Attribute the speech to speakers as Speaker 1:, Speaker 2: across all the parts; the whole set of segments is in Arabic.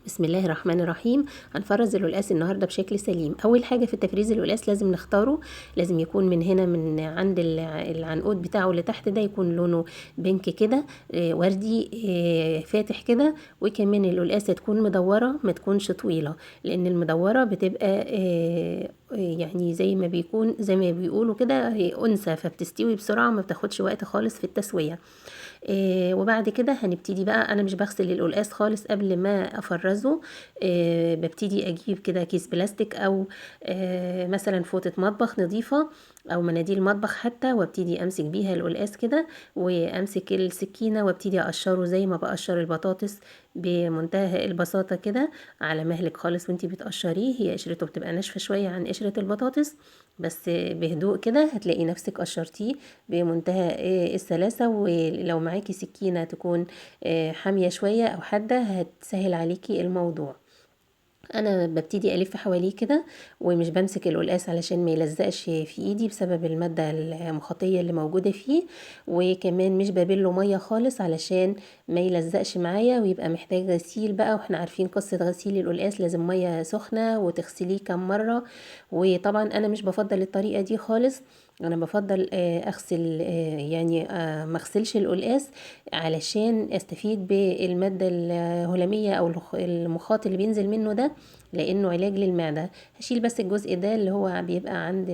Speaker 1: بسم الله الرحمن الرحيم. هنفرز القلقاس النهارده بشكل سليم. اول حاجه في تفريز القلقاس لازم نختاره، لازم يكون من هنا من عند العنقود بتاعه اللي تحت ده يكون لونه بينك كده، وردي فاتح كده. وكمان القلقاسه تكون مدوره ما تكونش طويله، لان المدوره بتبقى يعني زي ما بيقولوا كده هي انثى، فبتستوي بسرعه ما بتاخدش وقت خالص في التسويه. وبعد كده هنبتدي بقى، انا مش بغسل القلقاس خالص قبل ما افرزه. ببتدي اجيب كده كيس بلاستيك او مثلا فوطة مطبخ نظيفة او مناديل مطبخ حتى، وابتدي امسك بيها القلقاس كده، وامسك السكينة وابتدي اقشره زي ما بقشر البطاطس بمنتهى البساطة كده، على مهلك خالص. وانتي بتقشريه هي قشرته بتبقى ناشفة شوية عن قشرة البطاطس، بس بهدوء كده هتلاقي نفسك قشرتيه بمنتهى السلاسة. ولو معاكي سكينة تكون حامية شوية او حادة هتسهل عليكي الموضوع. انا ببتدي الف حواليه كده، ومش بمسك القلقاس علشان ما يلزقش في ايدي بسبب الماده المخاطيه اللي موجوده فيه، وكمان مش ببله ميه خالص علشان ما يلزقش معايا ويبقى محتاج غسيل بقى. واحنا عارفين قصه غسيل القلقاس لازم ميه سخنه وتغسليه كم مره. وطبعا انا مش بفضل الطريقه دي خالص، انا بفضل اغسل يعني ما اغسلش القلقاس علشان استفيد بالماده الهلاميه او المخاط اللي بينزل منه ده، لانه علاج للمعده. هشيل بس الجزء ده اللي هو بيبقى عند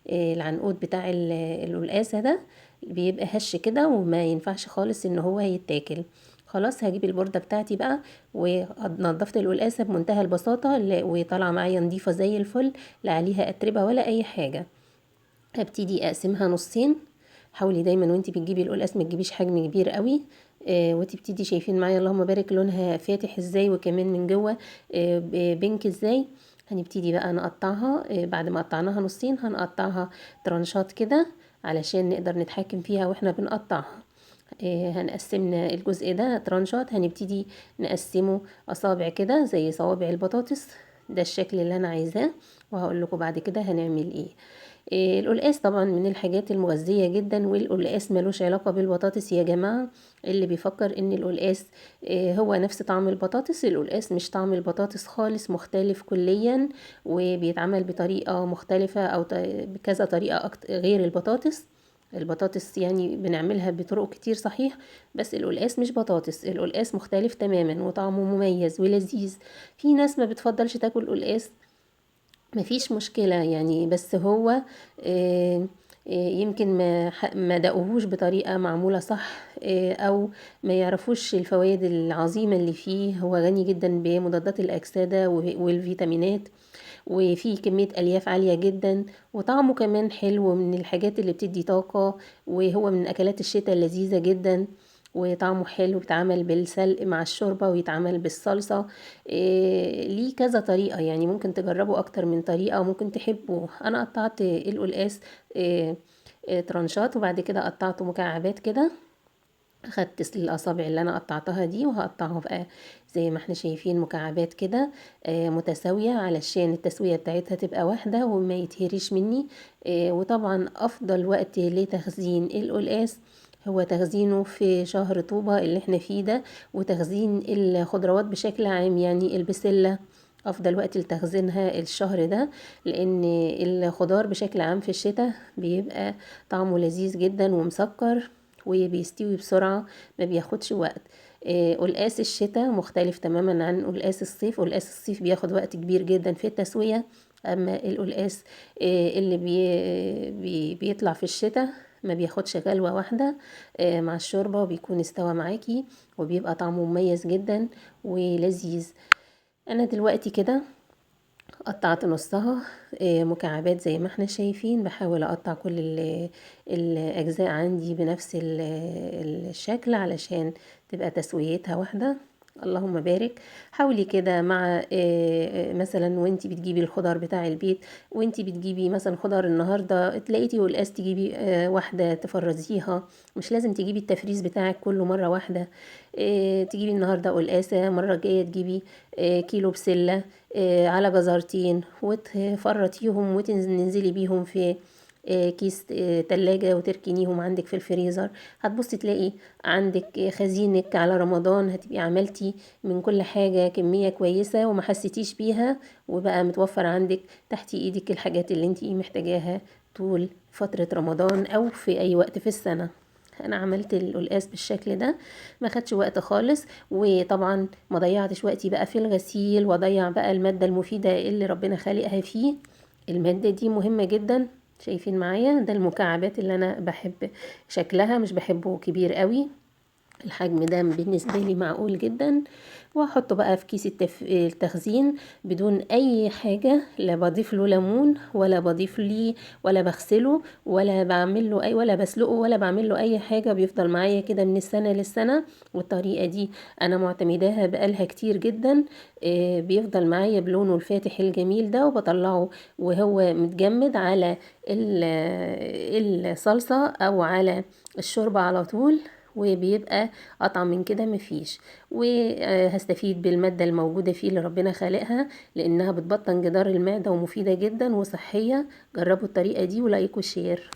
Speaker 1: العنقود بتاع القلقاسه ده، بيبقى هش كده وما ينفعش خالص ان هو يتاكل. خلاص هجيب البوردة بتاعتي بقى، ونضفت القلقاسة بمنتهى البساطة وطالعة معايا نضيفة زي الفل، لا عليها اتربة ولا اي حاجة. هبتدي اقسمها نصين. حاولي دايما وانتي بتجيبي القلقاس ما تجيبيش حجم كبير قوي. وتبتدي شايفين معايا اللهم بارك لونها فاتح ازاي، وكمان من جوه بينك ازاي. هنبتدي بقى نقطعها. بعد ما قطعناها نصين هنقطعها ترانشات كده علشان نقدر نتحكم فيها واحنا بنقطعها. هنقسمنا الجزء ده ترانشات، هنبتدي نقسمه اصابع كده زي صوابع البطاطس. ده الشكل اللي انا عايزاه، وهقول لكم بعد كده هنعمل ايه. القلقاس طبعا من الحاجات المغذية جدا، والقلقاس ملوش علاقة بالبطاطس يا جماعة. اللي بيفكر ان القلقاس هو نفس طعم البطاطس، القلقاس مش طعم البطاطس خالص، مختلف كليا، وبيتعمل بطريقة مختلفة او بكذا طريقة غير البطاطس. البطاطس يعني بنعملها بطرق كتير صحيح، بس القلقاس مش بطاطس، القلقاس مختلف تماما وطعمه مميز ولذيذ. في ناس ما بتفضلش تاكل قلقاس، مفيش مشكلة يعني، بس هو يمكن ما دقوهوش بطريقة معمولة صح، او ما يعرفوش الفوائد العظيمة اللي فيه. هو غني جدا بمضادات الأكسدة والفيتامينات، وفيه كمية ألياف عالية جدا، وطعمه كمان حلو، من الحاجات اللي بتدي طاقة. وهو من أكلات الشتاء اللذيذة جدا، وطعمه حلو، بيتعمل بالسلق مع الشوربة ويتعمل بالصلصة. ليه كذا طريقة، يعني ممكن تجربوا أكتر من طريقة وممكن تحبوا. أنا قطعت القلقاس ترانشات، وبعد كده قطعته مكعبات كده. اخدت الاصابع اللي انا قطعتها دي وهقطعها بقى زي ما احنا شايفين مكعبات كده متساوية، علشان التسوية بتاعتها تبقى واحدة وما يتهريش مني. وطبعا افضل وقت لتخزين القلقاس هو تخزينه في شهر طوبة اللي احنا فيه ده، وتخزين الخضروات بشكل عام يعني البسلة افضل وقت لتخزينها الشهر ده، لان الخضار بشكل عام في الشتاء بيبقى طعمه لذيذ جدا ومسكر وبيستوي بسرعة، ما بياخدش وقت. قلقاس الشتاء مختلف تماما عن قلقاس الصيف. قلقاس الصيف بياخد وقت كبير جدا في التسوية، اما القلقاس اللي بيطلع في الشتاء ما بياخدش غلوة واحدة مع الشوربة، وبيكون استوى معاكي وبيبقى طعمه مميز جدا ولذيذ. انا دلوقتي كده قطعت نصها مكعبات زي ما احنا شايفين. بحاول اقطع كل الاجزاء عندي بنفس الشكل علشان تبقى تسويتها واحدة. اللهم بارك. حاولي كده مع مثلا وانتي بتجيبي الخضار بتاع البيت، وانتي بتجيبي مثلا خضار النهارده تلاقيتي قلقاس، تجيبي واحده تفرزيها. مش لازم تجيبي التفريز بتاعك كله مره واحده. تجيبي النهارده قلقاسه، المره الجايه تجيبي كيلو بسله على جزرتين، وتفرطيهم وتنزلي بيهم في كيس تلاجة وتركنيهم عندك في الفريزر، هتبصي تلاقي عندك خزينك على رمضان، هتبقي عملتي من كل حاجة كمية كويسة وما حسيتيش بيها، وبقى متوفر عندك تحت ايدك الحاجات اللي انتي محتاجاها طول فترة رمضان او في اي وقت في السنة. انا عملت القلقاس بالشكل ده، ما خدش وقت خالص، وطبعا ما ضيعتش وقتي بقى في الغسيل واضيع بقى المادة المفيدة اللي ربنا خالقها فيه. المادة دي مهمة جدا. شايفين معايا ده المكعبات اللي انا بحب شكلها، مش بحبه كبير قوي، الحجم ده بالنسبة لي معقول جدا. واحطه بقى في كيس التخزين بدون اي حاجة، لا بضيف له ليمون ولا بضيف ليه ولا بغسله ولا بعمل له اي ولا بسلقه ولا بعمل له اي حاجة، بيفضل معايا كده من السنة للسنة. والطريقة دي انا معتمداها بقالها كتير جدا. بيفضل معايا بلونه الفاتح الجميل ده، وبطلعه وهو متجمد على الصلصة او على الشوربة على طول، وبيبقى اطعم من كده مفيش. وهستفيد بالمادة الموجودة فيه اللي ربنا خالقها، لانها بتبطن جدار المعدة ومفيدة جدا وصحية. جربوا الطريقة دي ولايك وشير.